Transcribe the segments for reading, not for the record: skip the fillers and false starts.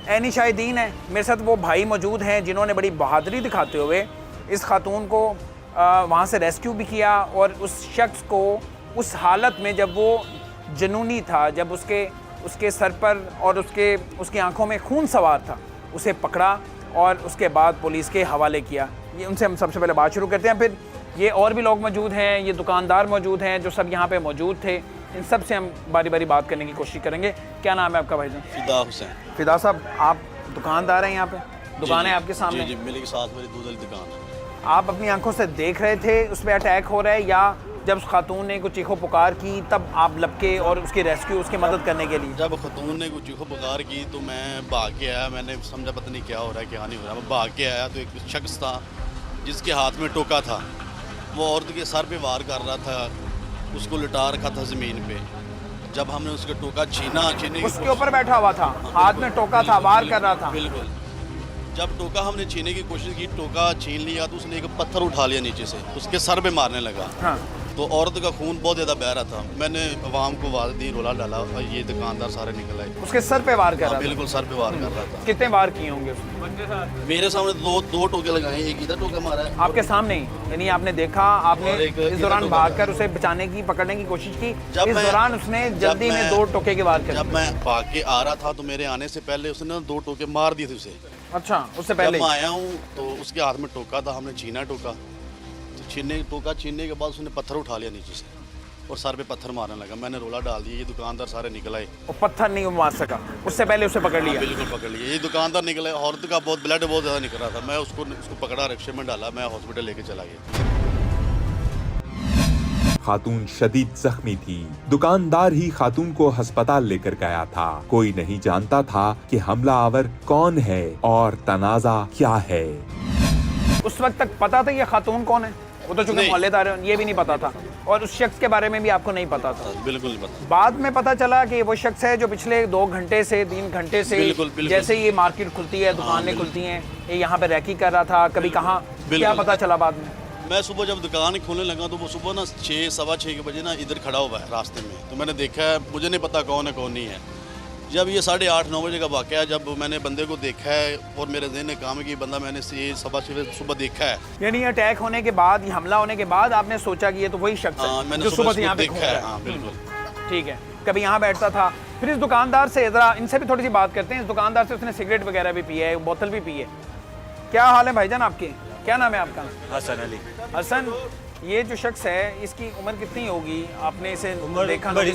Anne Shahidin है, मेरे साथ वो भाई मौजूद हैं जिन्होंने बड़ी बहादुरी दिखाते हुए इस खातून को वहाँ से रेस्क्यू भी किया और उस शख्स को उस हालत में जब वो जुनूनी था, जब उसके सर पर और उसकी आंखों में खून सवार था, उसे पकड़ा और उसके बाद पुलिस के हवाले किया। ये उनसे हम सबसे पहले बात शुरू करते हैं। फिर ये और भी लोग मौजूद हैं, ये दुकानदार मौजूद हैं जो सब यहाँ पे मौजूद थे, इन सब से हम बारी बारी बात करने की कोशिश करेंगे। क्या नाम है आपका भाईजान? फिदा हुसैन। फिदा साहब, आप दुकानदार हैं यहाँ पे? दुकान है आपके सामने? जी, मेरे साथ मेरी दूध वाली दुकान है। आप अपनी आंखों से देख रहे थे उस पर अटैक हो रहा है, या जब उस खातून ने कुछ चीखो पुकार की तब आप लपके और उसकी रेस्क्यू, उसकी मदद करने के लिए? जब खातून ने कुछ चीखो पुकार की तो मैं भाग के आया। मैंने समझा पता नहीं क्या हो रहा है, क्या नहीं हो रहा। मैं भाग के आया तो एक शख्स था जिसके हाथ में टोका था, वो औरत के सर पे वार कर रहा था, उसको लिटा रखा था ज़मीन पे। जब हमने उसका टोका छीने उसके ऊपर बैठा हुआ था, हाथ में टोका था, वार कर रहा था। बिल्कुल। जब टोका हमने छीने की कोशिश की, टोका छीन लिया तो उसने एक पत्थर उठा लिया नीचे से, उसके सर पे मारने लगा। हाँ। तो औरत का खून बहुत ज़्यादा बह रहा था। मैंने आवाम को आवाज़ दी, रोला डाला और ये दुकानदार सारे निकल आए। उसके सर पे वार कर रहा था? बिल्कुल सर पे वार कर रहा था। कितने वार किए होंगे उसने? मेरे सामने दो टोके लगाए, एक इधर टोका मारा है। आपके सामने ही? यानी आपने देखा, आपने इस दौरान भागकर उसे बचाने की, पकड़ने की कोशिश की, इस दौरान उसने जल्दी में 2 टोके की वार कर? जब मैं भाग के आ रहा था तो मेरे आने से पहले उसने 2 टोके मार दिए थे उसे। अच्छा, उससे पहले? जब मैं आया हूँ तो उसके हाथ में टोका था, हमने छीना टोका, तो टोका छीनने के बाद उसने पत्थर उठा लिया नीचे से और सर पे पत्थर मारने लगा। मैंने रोला डाल दिया, ये दुकानदार सारे निकल आए। और पत्थर नहीं मार सका, उससे पहले उसे पकड़ लिया? बिल्कुल पकड़ लिया। ये दुकानदार निकला, औरत का ब्लड बहुत ज़्यादा निकल रहा था। मैं उसको पकड़ा, रिक्शे में डाला, मैं हॉस्पिटल लेके चला गया। खातून शदीद जख्मी थी। दुकानदार ही खातून को अस्पताल लेकर गया था। कोई नहीं जानता था कि हमलावर कौन है और तनाजा क्या है। उस वक्त तक पता था ये खातून कौन है? वो तो चूंकि मोहल्लेदार है, ये भी नहीं पता था, और उस शख्स के बारे में भी आपको नहीं पता था? बिल्कुल पता। बाद में पता चला कि वो शख्स है जो पिछले 2 घंटे से 3 घंटे से बिल्कुल। जैसे ये मार्केट खुलती है, दुकानें खुलती हैं, ये यहाँ पे रैकी कर रहा था, कभी कहाँ, क्या पता चला बाद में? मैं सुबह जब दुकान खोलने लगा तो वो सुबह ना 6 सवा 6 के बजे ना इधर खड़ा हुआ है रास्ते में। तो मैंने देखा है, मुझे नहीं पता कौन है कौन नहीं है। जब ये 8:30 9 बजे का वाक़या है, जब मैंने बंदे को देखा है और मेरे ज़हन ने काम की बंदा मैंने ये सवा 6 सुबह देखा है। यानी अटैक होने के बाद, ये हमला होने के बाद आपने सोचा कि ये तो वही शख्स है मैंने जो सुबह से यहाँ पे देखा है। हाँ बिल्कुल। ठीक है, कभी यहाँ बैठता था। फिर इस दुकानदार से ज़रा, इनसे भी थोड़ी सी बात करते हैं। इस दुकानदार से उसने सिगरेट वगैरह भी पिया है, बोतल भी पी है। क्या हाल है भाईजान आपके? क्या नाम है आपका? हसन अली। हसन, ये जो शख्स है इसकी उम्र कितनी होगी? आपने इसे देखा, बड़ी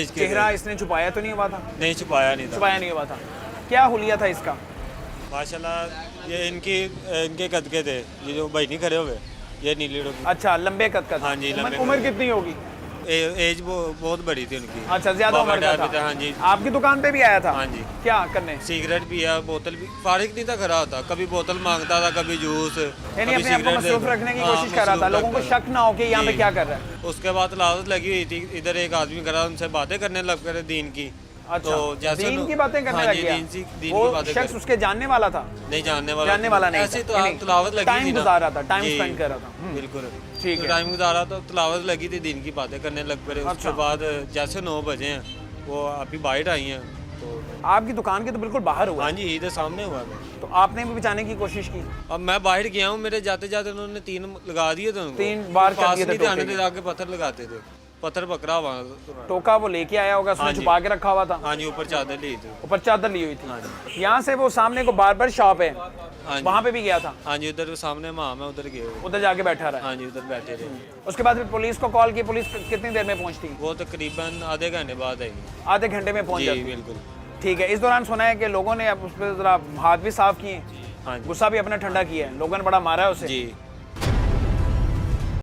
चेहरा इसने छुपाया तो नहीं हुआ था? नहीं, छुपाया नहीं था। छुपाया नहीं हुआ था। क्या हुलिया था इसका? माशाल्लाह ये इनके कद के थे, ये जो भाई नहीं खड़े हुए, ये नीली टोपी। अच्छा, लंबे कद का था। हाँ जी, लंबे। उम्र कितनी होगी? एज बहुत बड़ी थी उनकी। अच्छा, ज्यादा उम्र का था। हाँ जी। आपकी दुकान पे भी आया था? हाँ जी। क्या करने? सिगरेट पिया, बोतल भी, फारिग नहीं था खड़ा होता, कभी बोतल मांगता था, कभी जूस, यानी अपने आप को मसरूफ रखने की कोशिश कर रहा था, लोगों को शक ना हो कि यहाँ पे क्या कर रहा है। उसके बाद लालच लगी हुई थी, इधर एक आदमी खड़ा, उनसे बातें करने लग गए दीन की। अच्छा, तो जैसे दीन की बातें करने लग गया। वो शख्स उसके जानने वाला था? नहीं, जानने वाला नहीं। ऐसे तो तिलावत लगी थी, टाइम गुजार रहा था, टाइम स्पेंड कर रहा था। बिल्कुल ठीक है। टाइम गुजारा तो तिलावत लगी थी, दिन की बातें करने लग पड़े। उसके बाद जैसे 9 बजे हैं, वो अभी बाइट आई हैं। तो आपकी दुकान के तो बिल्कुल बाहर हुआ? हाँ जी, इधर सामने हुआ। तो आपने भी बचाने की कोशिश की? अब मैं बाहर गया हूँ, मेरे जाते जाते उन्होंने 3 लगा दिए थे। 3 बार कर दिए थे। आने आके पत्थर लगाते थे, पत्थर पकड़ा हुआ। टोका वो लेके आया होगा, उसने छुपा के रखा हुआ था? हाँ जी, ऊपर चादर ली थी। ऊपर चादर ली हुई थी। यहाँ से वो सामने को बार्बर शॉप है, वहाँ पे भी गया था? हाँ जी, उधर सामने माँ में उधर गए, उधर जाके बैठा रहा? हाँ जी, उधर बैठे थे। उसके बाद फिर पुलिस को कॉल की, पुलिस कितनी देर में पहुंचती? वो तकरीबन आधे घंटे बाद आई। आधे घंटे में पहुंच जाती? बिल्कुल। ठीक है। इस दौरान सुना है कि लोगों ने उस पर जरा हाथ भी साफ किए, हाँ जी। गुस्सा भी अपना ठंडा किया है, लोगों ने बड़ा मारा है उसे? जी।